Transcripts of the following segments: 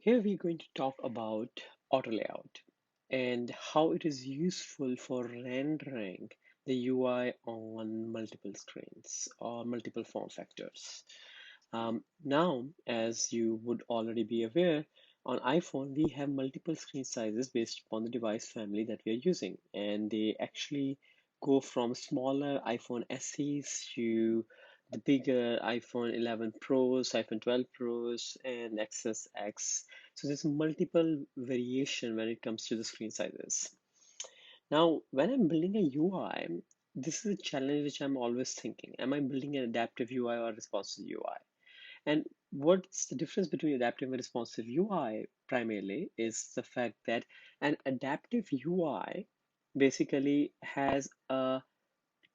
Here we're going to talk about AutoLayout and how it is useful for rendering the UI on multiple screens or multiple form factors. Now, as you would already be aware, on iPhone we have multiple screen sizes based upon the device family that we are using, and they actually go from smaller iPhone SEs to the bigger iPhone 11 Pros, iPhone 12 Pros, and XSX. So there's multiple variation when it comes to the screen sizes. Now, when I'm building a UI, this is a challenge which I'm always thinking. Am I building an adaptive UI or responsive UI? And what's the difference between adaptive and responsive UI primarily is the fact that an adaptive UI basically has a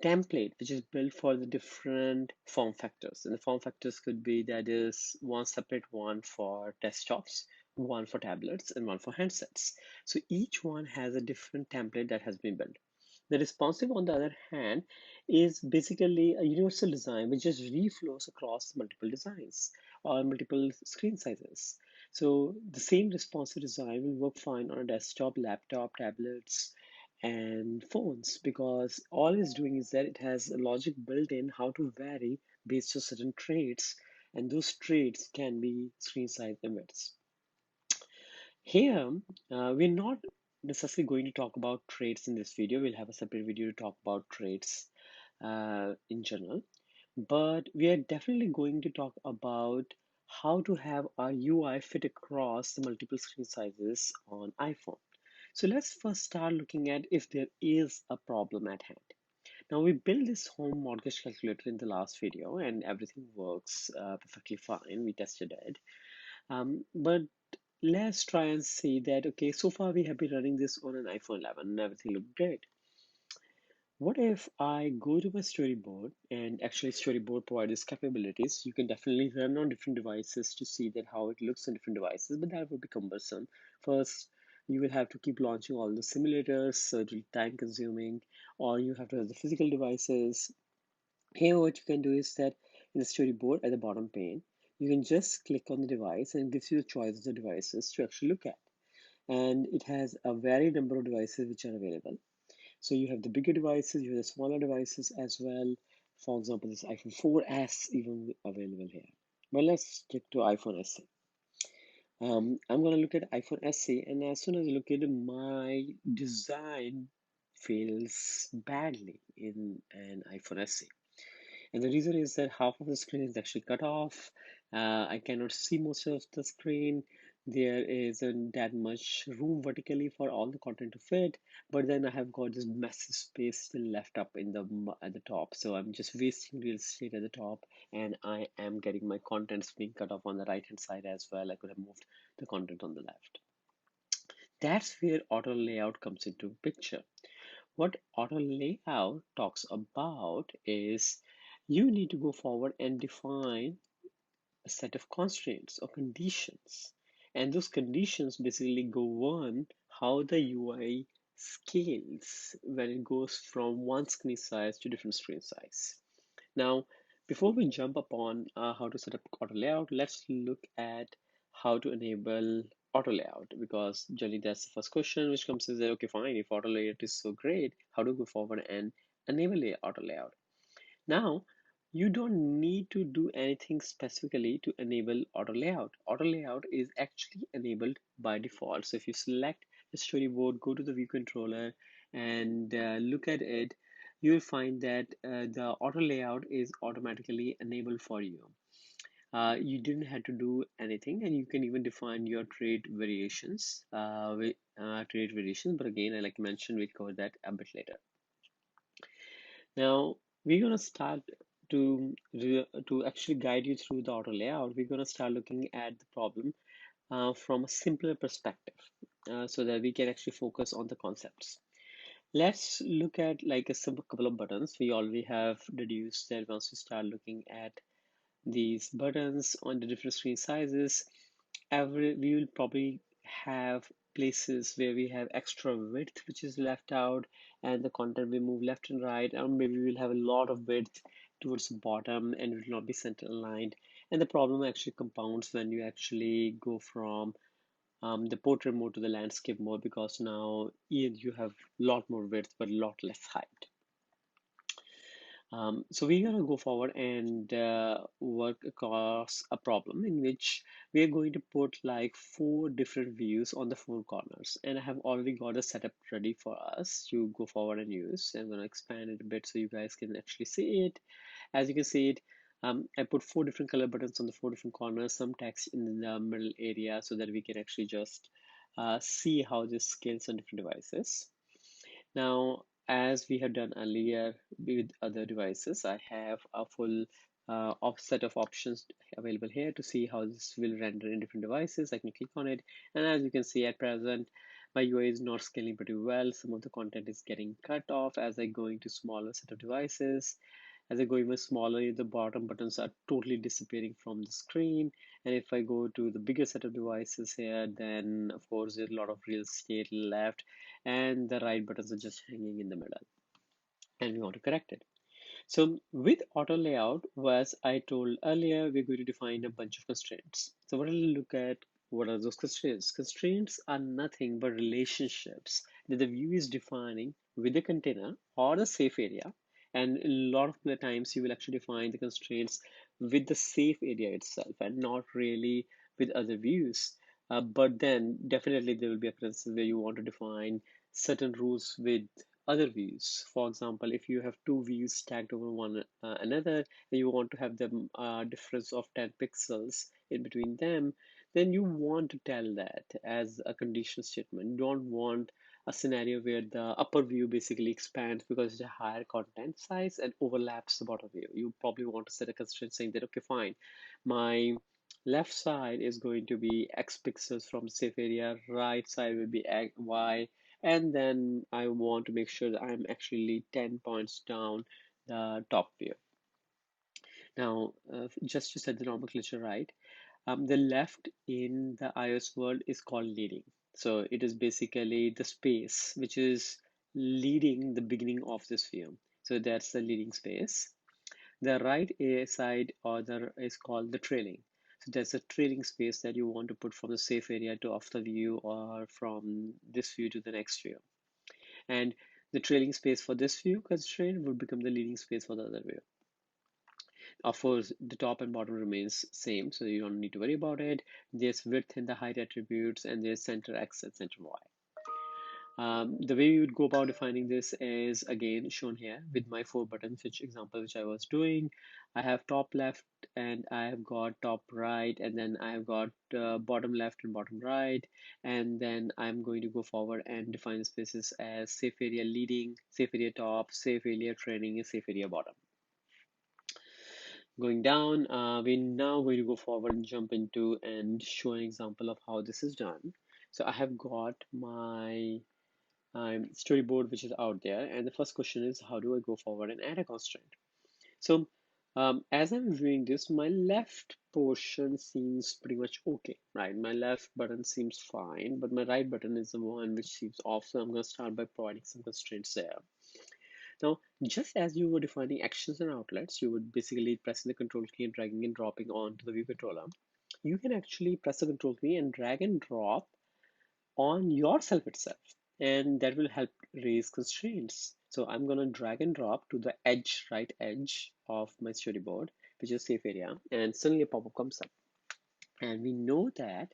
template which is built for the different form factors. And the form factors could be that is one separate one for desktops, one for tablets, and one for handsets. So each one has a different template that has been built. The responsive, on the other hand, is basically a universal design which just reflows across multiple designs or multiple screen sizes. So the same responsive design will work fine on a desktop, laptop, tablets, and phones because all it's doing is that it has a logic built in how to vary based on certain traits, and those traits can be screen size limits. Here, we're not necessarily going to talk about traits in this video. We'll have a separate video to talk about traits in general, but we are definitely going to talk about how to have our UI fit across the multiple screen sizes on iPhone. So let's first start looking at if there is a problem at hand. Now we built this home mortgage calculator in the last video and everything works perfectly fine. We tested it. But let's try and see that, okay, so far we have been running this on an iPhone 11 and everything looked great. What if I go to my storyboard, and actually storyboard provides these capabilities. You can definitely run on different devices to see that how it looks on different devices, but that would be cumbersome. First, you will have to keep launching all the simulators, so it will be time consuming, or you have to have the physical devices. Here, what you can do is that in the storyboard at the bottom pane, you can just click on the device and it gives you the choice of the devices to actually look at. And it has a varied number of devices which are available. So you have the bigger devices, you have the smaller devices as well. For example, this iPhone 4S even available here. But let's stick to iPhone SE. I'm going to look at iPhone SE, and as soon as I look at it, my design fails badly in an iPhone SE. And the reason is that half of the screen is actually cut off. I cannot see most of the screen. There isn't that much room vertically for all the content to fit. But then I have got this massive space still left up in the at the top. So I'm just wasting real estate at the top, and I am getting my contents being cut off on the right hand side as well. I could have moved the content on the left. That's where auto layout comes into picture. What auto layout talks about is you need to go forward and define a set of constraints or conditions. And those conditions basically govern how the UI scales when it goes from one screen size to different screen size. Now, before we jump upon how to set up auto layout, let's look at how to enable auto layout, because generally that's the first question which comes is that, okay, fine, if auto layout is so great, how to go forward and enable auto layout? Now, you don't need to do anything specifically to enable auto layout. Auto layout is actually enabled by default. So if you select the storyboard, go to the view controller and look at it, you will find that the auto layout is automatically enabled for you. You didn't have to do anything, and you can even define your trait variations. But again, I like to mention we cover that a bit later. Now we're gonna start to actually guide you through the auto layout. We're gonna start looking at the problem from a simpler perspective, so that we can actually focus on the concepts. Let's look at like a simple couple of buttons. We already have deduced that once we start looking at these buttons on the different screen sizes, we will probably have places where we have extra width which is left out, and the content will move left and right, or maybe we'll have a lot of width towards the bottom and it will not be center aligned. And the problem actually compounds when you actually go from the portrait mode to the landscape mode, because now you have a lot more width but a lot less height. So we're going to go forward and work across a problem in which we are going to put like 4 different views on the 4 corners. And I have already got a setup ready for us to go forward and use. I'm going to expand it a bit so you guys can actually see it. As you can see it, I put 4 different color buttons on the 4 different corners, some text in the middle area so that we can actually just see how this scales on different devices. Now, as we have done earlier with other devices, I have a full set of options available here to see how this will render in different devices. I can click on it, and as you can see at present, my UI is not scaling pretty well. Some of the content is getting cut off as I go into smaller set of devices. As I go even smaller, the bottom buttons are totally disappearing from the screen. And if I go to the bigger set of devices here, then of course there's a lot of real estate left and the right buttons are just hanging in the middle, and we want to correct it. So with auto layout, as I told earlier, we're going to define a bunch of constraints. So what I'll look at, what are those constraints? Constraints are nothing but relationships that the view is defining with the container or the safe area. And a lot of the times you will actually define the constraints with the safe area itself and not really with other views. But then definitely there will be occurrences where you want to define certain rules with other views. For example, if you have 2 views stacked over one another and you want to have them difference of 10 pixels in between them, then you want to tell that as a conditional statement. You don't want a scenario where the upper view basically expands because it's a higher content size and overlaps the bottom view. You probably want to set a constraint saying that, okay, fine, my left side is going to be X pixels from safe area, right side will be Y, and then I want to make sure that I'm actually 10 points down the top view. Now, just to set the nomenclature right, the left in the iOS world is called leading. So it is basically the space which is leading the beginning of this view. So that's the leading space. The right side or the is called the trailing. So there's a trailing space that you want to put from the safe area to off the view or from this view to the next view. And the trailing space for this view constraint will become the leading space for the other view. Of course, the top and bottom remains same, so you don't need to worry about it. There's width and the height attributes, and there's center X and center Y. The way you would go about defining this is again shown here with my 4 buttons, which example which I was doing. I have top left and I have got top right, and then I have got bottom left and bottom right, and then I'm going to go forward and define the spaces as safe area leading, safe area top, safe area training, and safe area bottom. Going down, we're now going to go forward and jump into and show an example of how this is done. So I have got my storyboard which is out there, and the first question is how do I go forward and add a constraint? So as I'm viewing this, my left portion seems pretty much okay, right? My left button seems fine, but my right button is the one which seems off, so I'm going to start by providing some constraints there. Now, just as you were defining actions and outlets, you would basically pressing the control key and dragging and dropping onto the view controller. You can actually press the control key and drag and drop on yourself itself, and that will help raise constraints. So I'm going to drag and drop to the edge, right edge of my storyboard, which is safe area, and suddenly a pop-up comes up. And we know that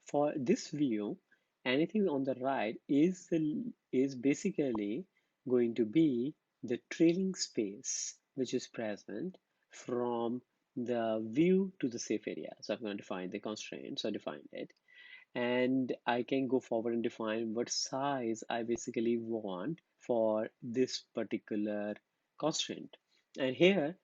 for this view, anything on the right is basically going to be the trailing space which is present from the view to the safe area. So I'm going to define the constraint. So I defined it, and I can go forward and define what size I basically want for this particular constraint. And here,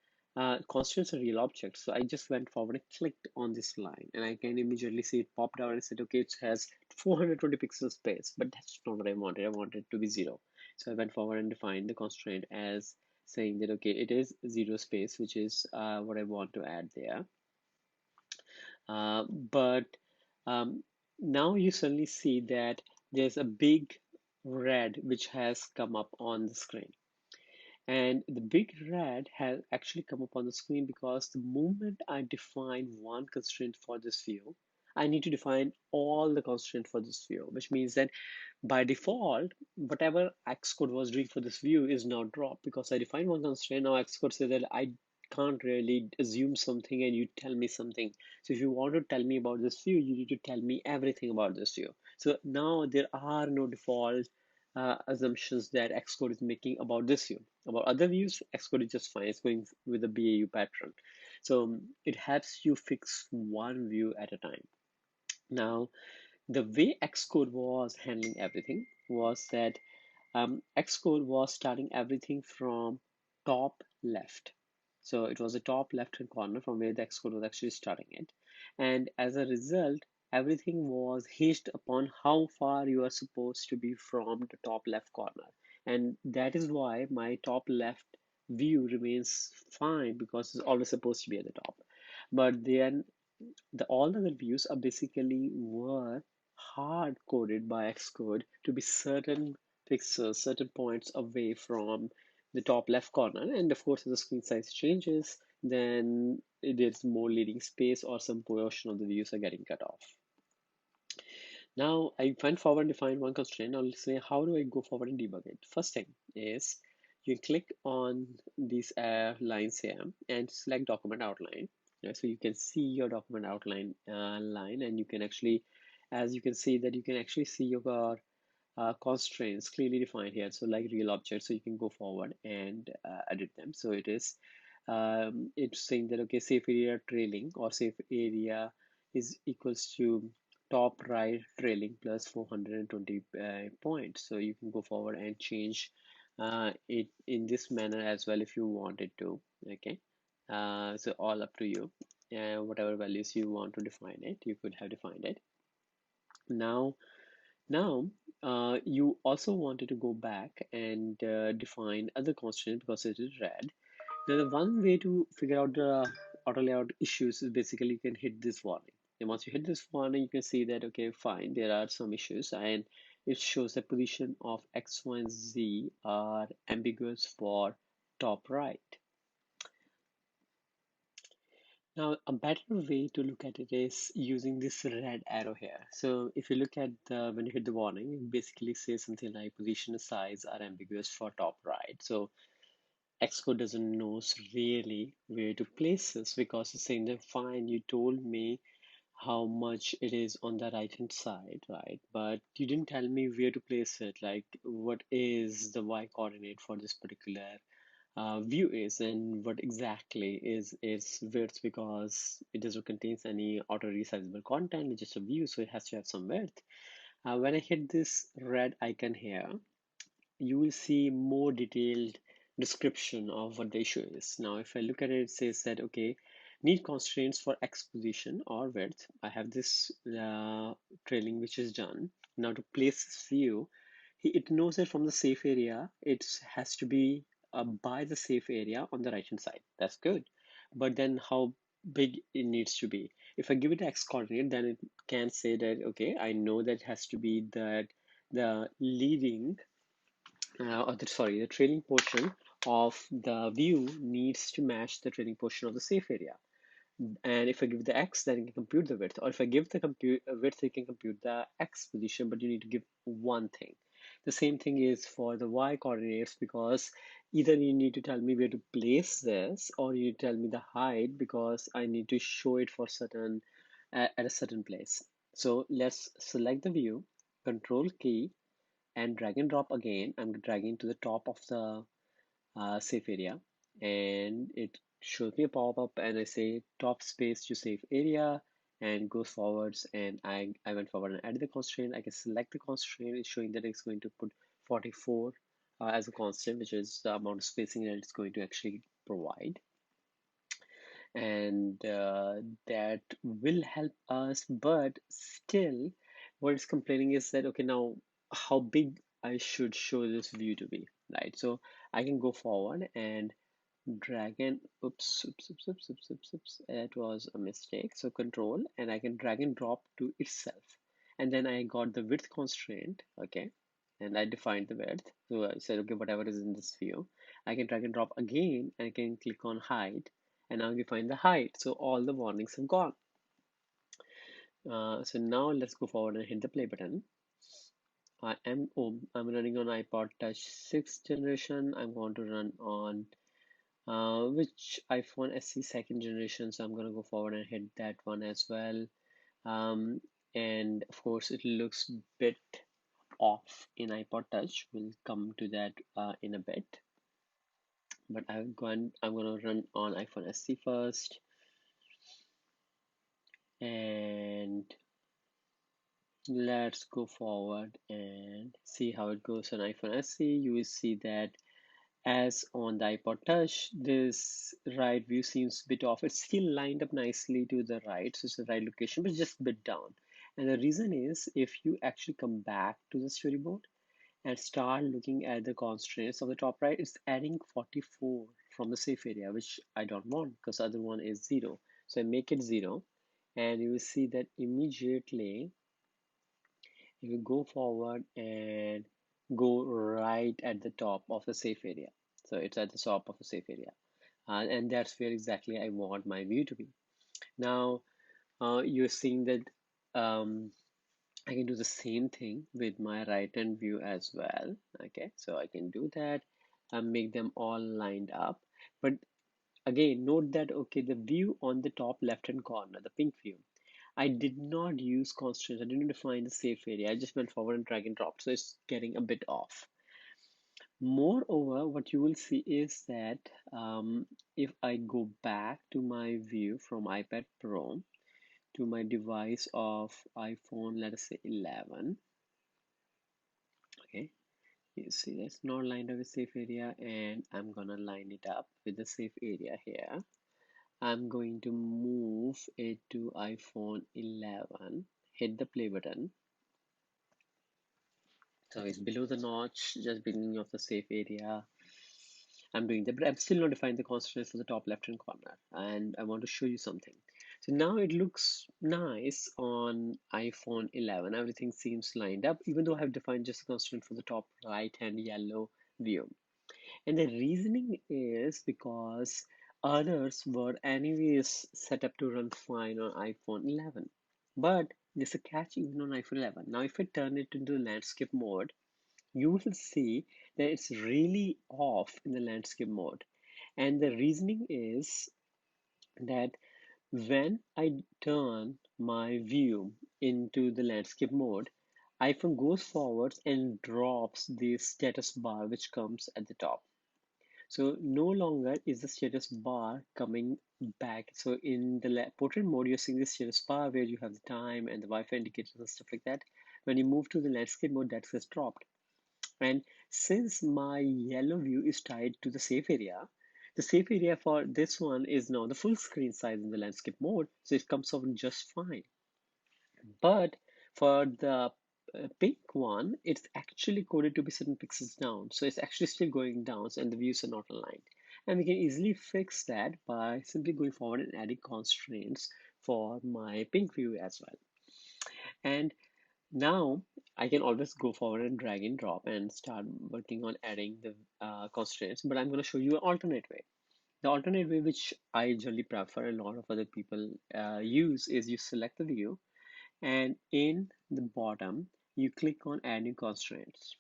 constraints are real objects. So I just went forward and clicked on this line, and I can immediately see it popped out and said, okay, it has 420 pixel space, but that's not what I wanted. I wanted it to be 0. So I went forward and defined the constraint as saying that, okay, it is 0 space, which is what I want to add there. But um, now you suddenly see that there's a big red which has come up on the screen. And the big red has actually come up on the screen because the moment I define one constraint for this view, I need to define all the constraints for this view, which means that by default, whatever Xcode was doing for this view is now dropped because I defined one constraint. Now Xcode says that I can't really assume something and you tell me something. So if you want to tell me about this view, you need to tell me everything about this view. So now there are no default assumptions that Xcode is making about this view. About other views, Xcode is just fine. It's going with the BAU pattern. So it helps you fix one view at a time. Now, the way Xcode was handling everything was that Xcode was starting everything from top left. So it was the top left hand corner from where the Xcode was actually starting it. And as a result, everything was hinged upon how far you are supposed to be from the top left corner. And that is why my top left view remains fine because it's always supposed to be at the top. But then the all other views are basically were hard coded by Xcode to be certain pixels, certain points away from the top left corner. And of course, if the screen size changes, then there's more leading space or some portion of the views are getting cut off. Now I went forward and defined one constraint. I'll say, how do I go forward and debug it? First thing is you click on these lines here and select document outline. Yeah, so you can see your document outline line, and you can actually, as you can see that you can actually see your constraints clearly defined here. So like real objects, so you can go forward and edit them. So it's saying that okay, safe area trailing or safe area is equals to top right trailing plus 420 points. So you can go forward and change it in this manner as well if you wanted to. Okay, so all up to you. Whatever values you want to define it, you could have defined it. Now, you also wanted to go back and define other constraints because it is red. Now, the one way to figure out the auto layout issues is basically you can hit this warning. And once you hit this warning, you can see that, okay, fine, there are some issues, and it shows the position of X, Y, and Z are ambiguous for top right. Now, a better way to look at it is using this red arrow here. So if you look at when you hit the warning, it basically says something like position and size are ambiguous for top right. So Xcode doesn't know really where to place this because it's saying that fine, you told me how much it is on the right hand side, right? But you didn't tell me where to place it, like what is the Y coordinate for this particular view is and what exactly is its width because it doesn't contain any auto resizable content, it's just a view, so it has to have some width. When I hit this red icon here, you will see more detailed description of what the issue is. Now, if I look at it, it says that, okay, need constraints for X position or width. I have this trailing which is done. Now to place this view, it knows that from the safe area, it has to be by the safe area on the right hand side. That's good. But then how big it needs to be. If I give it X coordinate, then it can say that, okay, I know that it has to be that the leading the trailing portion of the view needs to match the trailing portion of the safe area. And if I give the x, then it can compute the width. Or if I give the compute width, it can compute the x position, but you need to give one thing. The same thing is for the y coordinates because either you need to tell me where to place this or you tell me the height because I need to show it for certain at a certain place. So let's select the view, control key, and drag and drop again. I'm dragging to the top of the safe area and it shows me a pop-up and I say top space to safe area and goes forwards and I went forward and added the constraint. I can select the constraint. It's showing that it's going to put 44 as a constant, which is the amount of spacing that it's going to actually provide. And that will help us, but still what it's complaining is that okay, now how big I should show this view to be, right? So I can go forward and drag and oops, that was a mistake. So control and I can drag and drop to itself, and then I got the width constraint, okay, and I defined the width. So I said okay, whatever is in this view, I can drag and drop again and I can click on height, and now we find the height. So all the warnings have gone. So now let's go forward and hit the play button. I'm running on iPod Touch 6th generation. I'm going to run on which iPhone SE second generation. So I'm going to go forward and hit that one as well. Um, and of course, it looks bit off in iPod Touch. We'll come to that in a bit. But I'm going to run on iPhone SE first. And let's go forward and see how it goes on iPhone SE. You will see that as on the iPod Touch, this right view seems a bit off. It's still lined up nicely to the right, so it's the right location, but just a bit down. And the reason is if you actually come back to the storyboard and start looking at the constraints of the top right, it's adding 44 from the safe area, which I don't want because the other one is 0. So I make it 0, and you will see that immediately you will go forward and go right at the top of the safe area. So it's at the top of the safe area. And that's where exactly I want my view to be. Now, you're seeing that I can do the same thing with my right hand view as well. Okay, so I can do that and make them all lined up. But again, note that, okay, the view on the top left hand corner, the pink view, I did not use constraints. I didn't define the safe area. I just went forward and drag and drop. So it's getting a bit off. Moreover, what you will see is that if I go back to my view from iPad Pro to my device of iPhone, let us say 11, okay, you see that's not lined up with safe area, and I'm gonna line it up with the safe area here. I'm going to move it to iPhone 11, hit the play button. So it's below the notch, just beginning of the safe area. I'm doing that, but I'm still not defining the constraints for the top left hand corner. And I want to show you something. So now it looks nice on iPhone 11. Everything seems lined up, even though I have defined just the constraint for the top right hand yellow view. And the reasoning is because others were anyways set up to run fine on iPhone 11. But there's a catch even on iPhone 11. Now, if I turn it into landscape mode, you will see that it's really off in the landscape mode. And the reasoning is that when I turn my view into the landscape mode, iPhone goes forwards and drops the status bar which comes at the top. So no longer is the status bar coming back. So in the portrait mode, you're seeing the status bar where you have the time and the Wi-Fi indicators and stuff like that. When you move to the landscape mode, that gets dropped. And since my yellow view is tied to the safe area, the safe area for this one is now the full screen size in the landscape mode, so it comes out just fine. But for the pink one, it's actually coded to be certain pixels down. So it's actually still going down and the views are not aligned. And we can easily fix that by simply going forward and adding constraints for my pink view as well. And now I can always go forward and drag and drop and start working on adding the constraints, but I'm going to show you an alternate way. The alternate way, which I generally prefer, a lot of other people use, is you select the view and in the bottom, you click on add new constraints.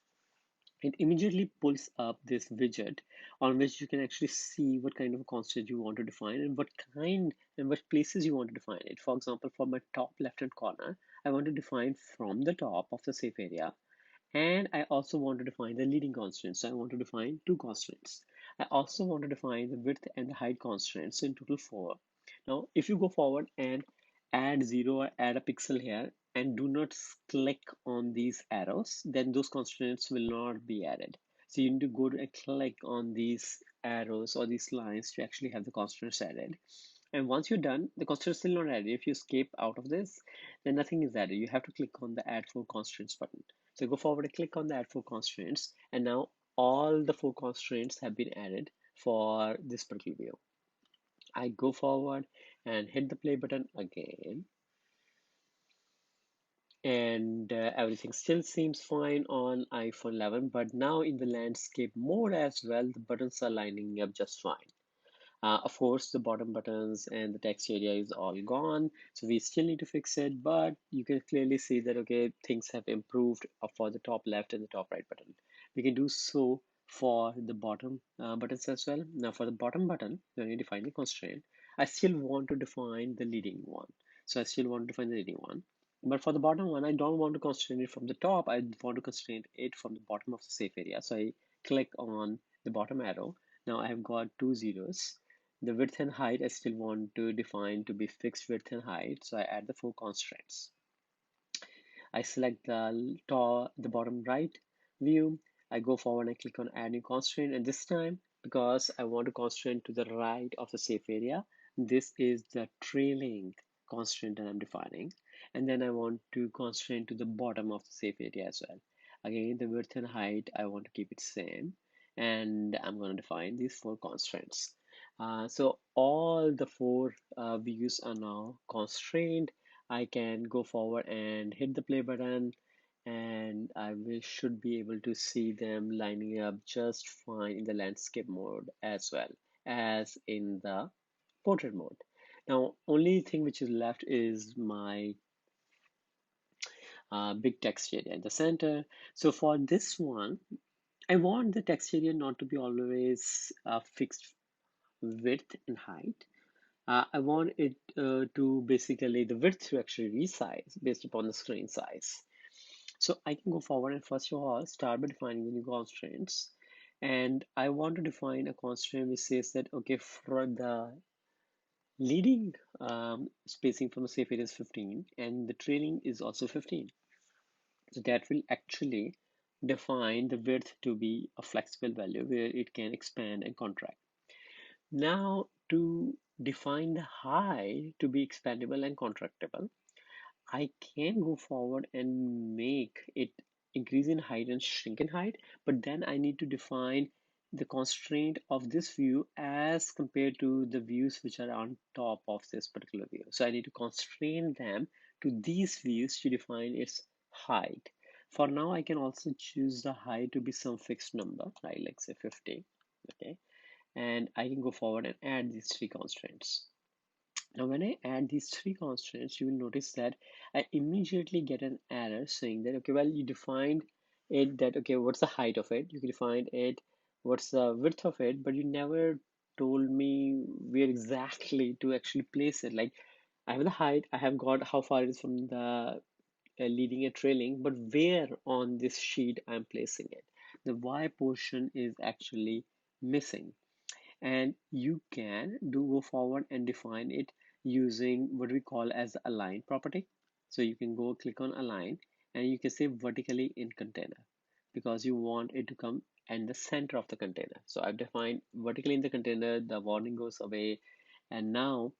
It immediately pulls up this widget on which you can actually see what kind of constraint you want to define and what kind and what places you want to define it. For example, for my top left hand corner, I want to define from the top of the safe area. And I also want to define the leading constraints. So I want to define two constraints. I also want to define the width and the height constraints. So in total, 4. Now, if you go forward and add 0 or add a pixel here and do not click on these arrows, then those constraints will not be added. So you need to go to and click on these arrows or these lines to actually have the constraints added. And once you're done, the constraint is still not added. If you escape out of this, then nothing is added. You have to click on the add four constraints button. So go forward and click on the add four constraints. And now all the 4 constraints have been added for this particular view. I go forward and hit the play button again. And everything still seems fine on iPhone 11, but now in the landscape mode as well, the buttons are lining up just fine. Of course, the bottom buttons and the text area is all gone, so we still need to fix it, but you can clearly see that, okay, things have improved for the top left and the top right button. We can do so for the bottom buttons as well. Now, for the bottom button, when you define the constraint, I still want to define the leading one. So I still want to define the leading one. But for the bottom one, I don't want to constrain it from the top. I want to constrain it from the bottom of the safe area. So I click on the bottom arrow. Now I have got two zeros. The width and height I still want to define to be fixed width and height. So I add the four constraints. I select the bottom right view. I go forward and I click on add new constraint. And this time, because I want to constraint to the right of the safe area, this is the trailing constraint that I'm defining. And then I want to constraint to the bottom of the safe area as well. Again, the width and height, I want to keep it same. And I'm going to define these four constraints. So all the four views are now constrained. I can go forward and hit the play button, and should be able to see them lining up just fine in the landscape mode as well as in the portrait mode. Now, only thing which is left is my big text area in the center. So for this one, I want the text area not to be always fixed width and height. I want it to basically the width to actually resize based upon the screen size. So I can go forward and first of all start by defining the new constraints. And I want to define a constraint which says that, okay, for the leading spacing from the safe area is 15 and the trailing is also 15. So that will actually define the width to be a flexible value where it can expand and contract. Now, to define the height to be expandable and contractible, I can go forward and make it increase in height and shrink in height, but then I need to define the constraint of this view as compared to the views which are on top of this particular view. So I need to constrain them to these views to define its height. For now, I can also choose the height to be some fixed number, right? Like say 50, okay? And I can go forward and add these three constraints. Now, when I add these three constraints, you will notice that I immediately get an error saying that, okay, well, you defined it that, okay, what's the height of it? You defined it, what's the width of it, but you never told me where exactly to actually place it. Like, I have the height, I have got how far it is from the leading and trailing, but where on this sheet I'm placing it. The Y portion is actually missing, and you can do go forward and define it using what we call as the align property. So you can go click on align and you can say vertically in container because you want it to come in the center of the container. So I've defined vertically in the container, the warning goes away, and now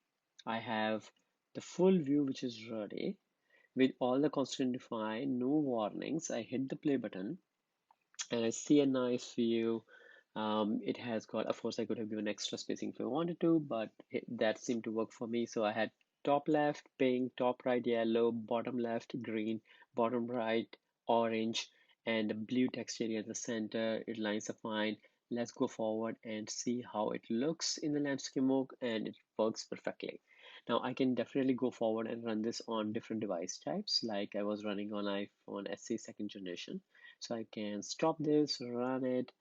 I have the full view which is ready with all the constraint defined, no warnings. I hit the play button and I see a nice view. It has got, of course, I could have given extra spacing if I wanted to, but that seemed to work for me. So I had top left pink, top right yellow, bottom left green, bottom right orange, and the blue text area in the center. It lines up fine. Let's go forward and see how it looks in the landscape mode, and it works perfectly. Now I can definitely go forward and run this on different device types, like I was running on iPhone SE second generation. So I can stop this, run it,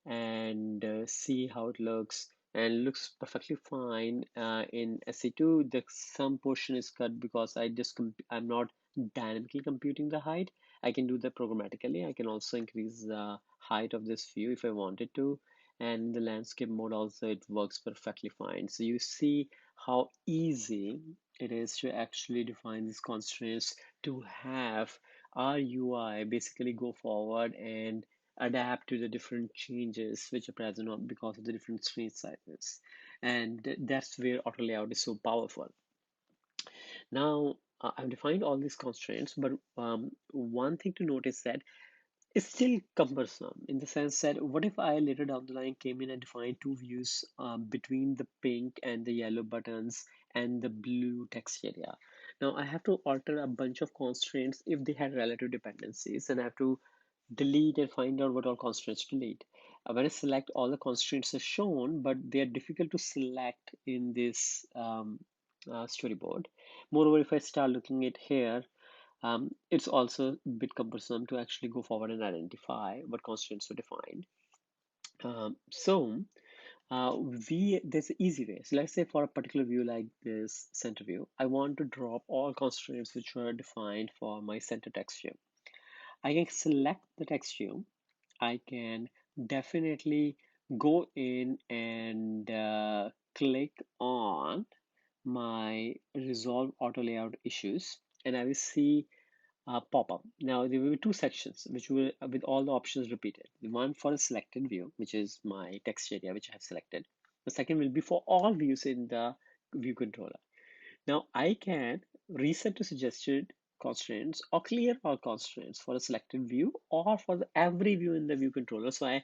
and see how it looks. And it looks perfectly fine. In SE2, the some portion is cut because I'm not dynamically computing the height. I can do that programmatically. I can also increase the height of this view if I wanted to. And in the landscape mode also, it works perfectly fine. So you see how easy it is to actually define these constraints to have our UI basically go forward and adapt to the different changes which are present because of the different screen sizes. And that's where auto layout is so powerful. Now, I've defined all these constraints, but one thing to notice that it's still cumbersome in the sense that what if I later down the line came in and defined two views between the pink and the yellow buttons and the blue text area. Now I have to alter a bunch of constraints if they had relative dependencies, and I have to delete and find out what all constraints to delete. When I select, all the constraints are shown, but they are difficult to select in this storyboard. Moreover, if I start looking at here, it's also a bit cumbersome to actually go forward and identify what constraints were defined. So there's an easy way. So let's say for a particular view like this center view, I want to drop all constraints which were defined for my center text view. I can select the text view. I can definitely go in and click on my resolve auto layout issues, and I will see pop up. Now there will be two sections which will with all the options repeated. The one for the selected view, which is my text area which I have selected. The second will be for all views in the view controller. Now I can reset to suggested constraints or clear all constraints for a selected view or for every view in the view controller. So I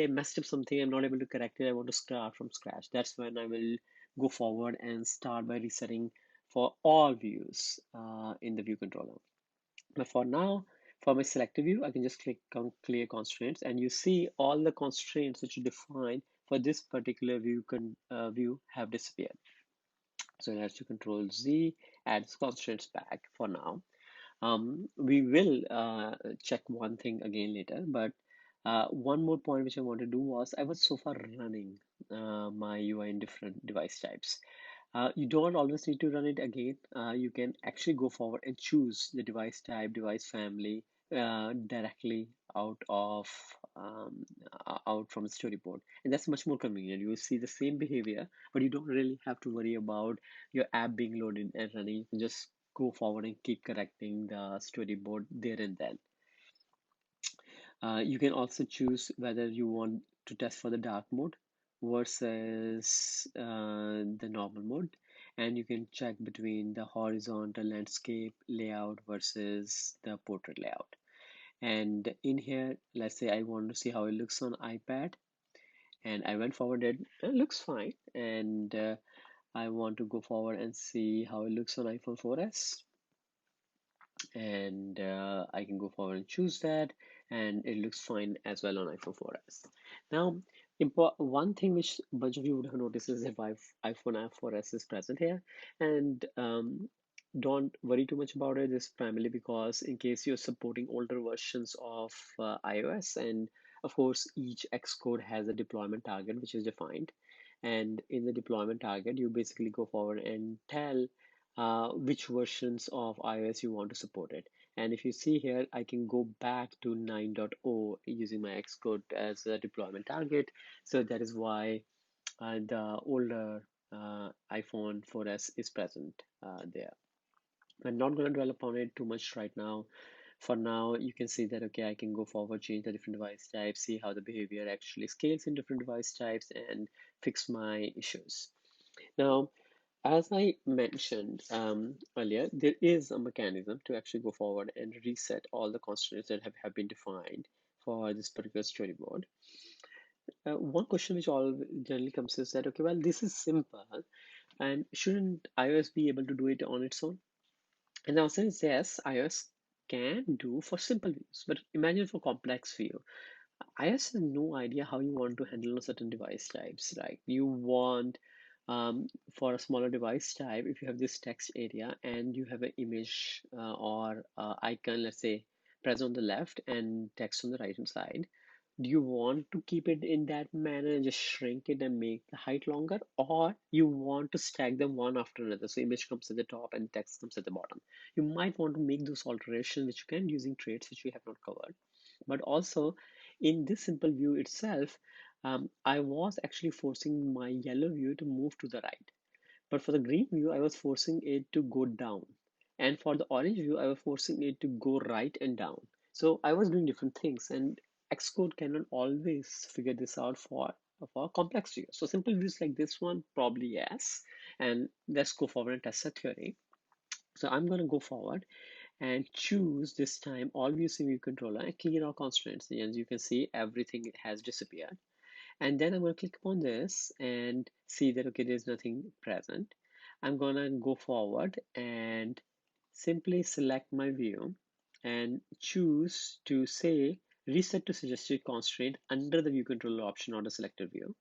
messed up something, I'm not able to correct it, I want to start from scratch. That's when I will go forward and start by resetting for all views in the view controller. But for now, for my selected view, I can just click on clear constraints, and you see all the constraints that you defined for this particular view have disappeared. So let's do Control Z, add constraints back for now. We will check one thing again later, but one more point which I want to do was I was so far running my UI in different device types. You don't always need to run it again. You can actually go forward and choose the device type, device family directly out from the storyboard, and that's much more convenient. You will see the same behavior, but you don't really have to worry about your app being loaded and running. You can just go forward and keep correcting the storyboard there and then. You can also choose whether you want to test for the dark mode versus the normal mode. And you can check between the horizontal landscape layout versus the portrait layout. And in here, let's say I want to see how it looks on iPad. And I went forward, and it looks fine. And I want to go forward and see how it looks on iPhone 4S, and I can go forward and choose that, and it looks fine as well on iPhone 4S. Now, one thing which a bunch of you would have noticed is if iPhone 4S is present here, and don't worry too much about it. This is primarily because in case you're supporting older versions of iOS, and of course each Xcode has a deployment target which is defined, and in the deployment target you basically go forward and tell which versions of iOS you want to support it. And if you see here, I can go back to 9.0 using my Xcode as a deployment target. So that is why the older iPhone 4S is present there. I'm not going to dwell upon it too much right now. For now, you can see that, okay, I can go forward, change the different device types, see how the behavior actually scales in different device types, and fix my issues. Now, as I mentioned earlier, there is a mechanism to actually go forward and reset all the constraints that have been defined for this particular storyboard. One question which all generally comes is that, okay, well, this is simple, and shouldn't iOS be able to do it on its own? And the answer is yes, iOS can do for simple views, but imagine for complex view. iOS has no idea how you want to handle certain device types. Like you want for a smaller device type, if you have this text area and you have an image or icon, let's say, present on the left and text on the right hand side, do you want to keep it in that manner and just shrink it and make the height longer, or you want to stack them one after another? So image comes at the top and text comes at the bottom. You might want to make those alterations, which you can using traits which we have not covered. But also in this simple view itself, I was actually forcing my yellow view to move to the right. But for the green view, I was forcing it to go down. And for the orange view, I was forcing it to go right and down. So I was doing different things, and Xcode cannot always figure this out for complex views. So simple views like this one, probably yes. And let's go forward and test the theory. So I'm going to go forward and choose this time all views in view controller and clear all constraints. And as you can see, everything has disappeared. And then I'm going to click upon this and see that, okay, there's nothing present. I'm going to go forward and simply select my view and choose to say reset to suggested constraint under the view controller option on the selected view.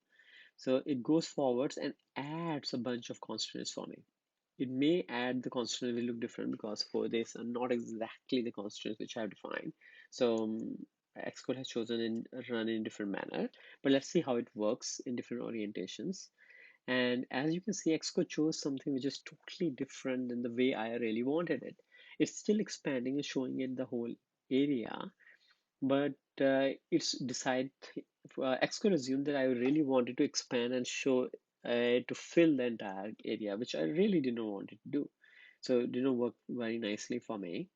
So it goes forwards and adds a bunch of constraints for me. It may add the constraints will look different because for this are not exactly the constraints which I have defined. So Xcode has chosen and run in different manner, but let's see how it works in different orientations. And as you can see, Xcode chose something which is totally different than the way I really wanted it. It's still expanding and showing it the whole area, but it's decided, Xcode assumed that I really wanted to expand and show to fill the entire area, which I really didn't want it to do. So it didn't work very nicely for me.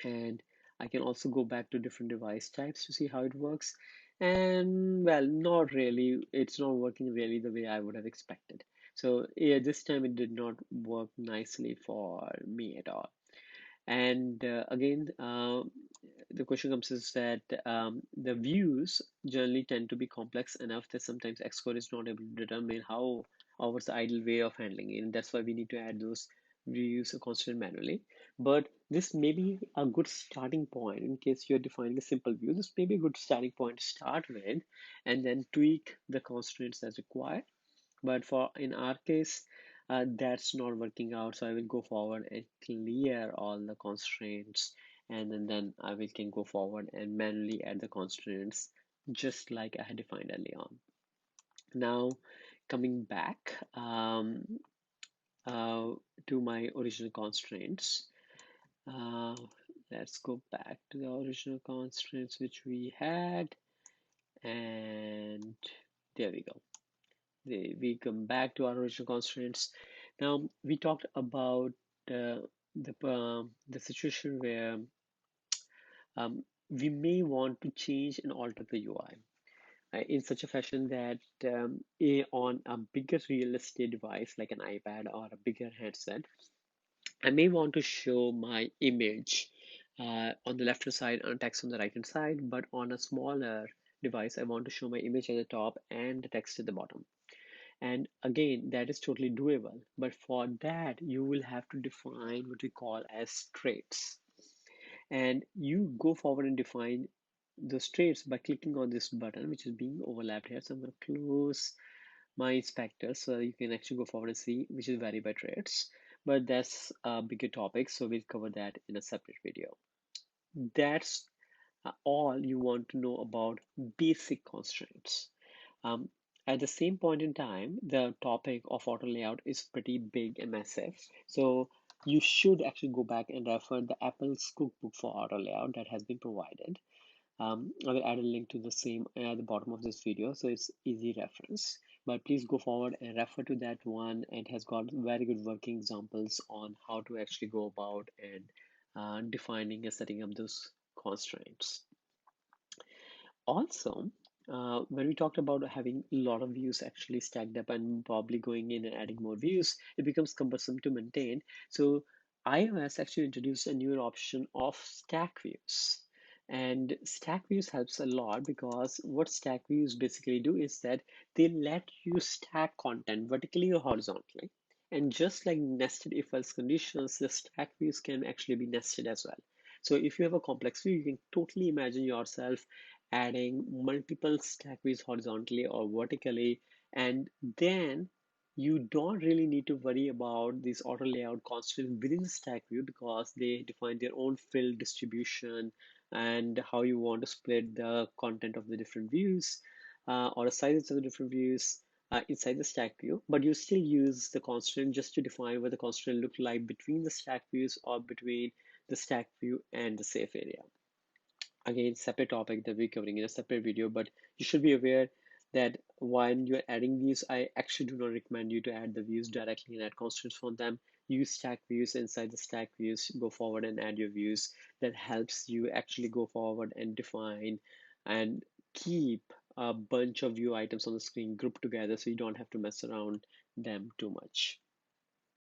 And I can also go back to different device types to see how it works. And well, not really. It's not working really the way I would have expected. So yeah, this time it did not work nicely for me at all. And again, the question comes is that the views generally tend to be complex enough that sometimes Xcode is not able to determine how or what's the ideal way of handling it. And that's why we need to add those views constantly manually. But this may be a good starting point in case you're defining a simple view. This may be a good starting point to start with, and then tweak the constraints as required. But for in our case, that's not working out. So I will go forward and clear all the constraints, and then I will can go forward and manually add the constraints just like I had defined early on. Now, coming back uh, to my original constraints, uh, let's go back to the original constraints which we had, and there we go. We come back to our original constraints. Now we talked about the situation where we may want to change and alter the UI in such a fashion that on a bigger real estate device like an iPad or a bigger headset, I may want to show my image on the left hand side and text on the right hand side, but on a smaller device, I want to show my image at the top and the text at the bottom. And again, that is totally doable. But for that, you will have to define what we call as traits. And you go forward and define those traits by clicking on this button, which is being overlapped here. So I'm going to close my inspector so you can actually go forward and see which is vary by traits. But that's a bigger topic, so we'll cover that in a separate video. That's all you want to know about basic constraints. Um, at the same point in time, the topic of auto layout is pretty big and massive. So you should actually go back and refer the Apple's cookbook for auto layout that has been provided. I will add a link to the same at the bottom of this video, so it's easy reference. But please go forward and refer to that one. It has got very good working examples on how to actually go about and defining and setting up those constraints. Also, when we talked about having a lot of views actually stacked up and probably going in and adding more views, it becomes cumbersome to maintain. So iOS actually introduced a new option of stack views. And stack views helps a lot because what stack views basically do is that they let you stack content vertically or horizontally. And just like nested if else conditions, the stack views can actually be nested as well. So if you have a complex view, you can totally imagine yourself adding multiple stack views horizontally or vertically, and then you don't really need to worry about these auto layout constraints within the stack view because they define their own fill distribution and how you want to split the content of the different views or the sizes of the different views inside the stack view, but you still use the constraint just to define what the constraint look like between the stack views or between the stack view and the safe area. Again, separate topic that we're covering in a separate video, but you should be aware that when you're adding views, I actually do not recommend you to add the views directly and add constraints from them. Use stack views. Inside the stack views, go forward and add your views. That helps you actually go forward and define and keep a bunch of view items on the screen grouped together so you don't have to mess around them too much.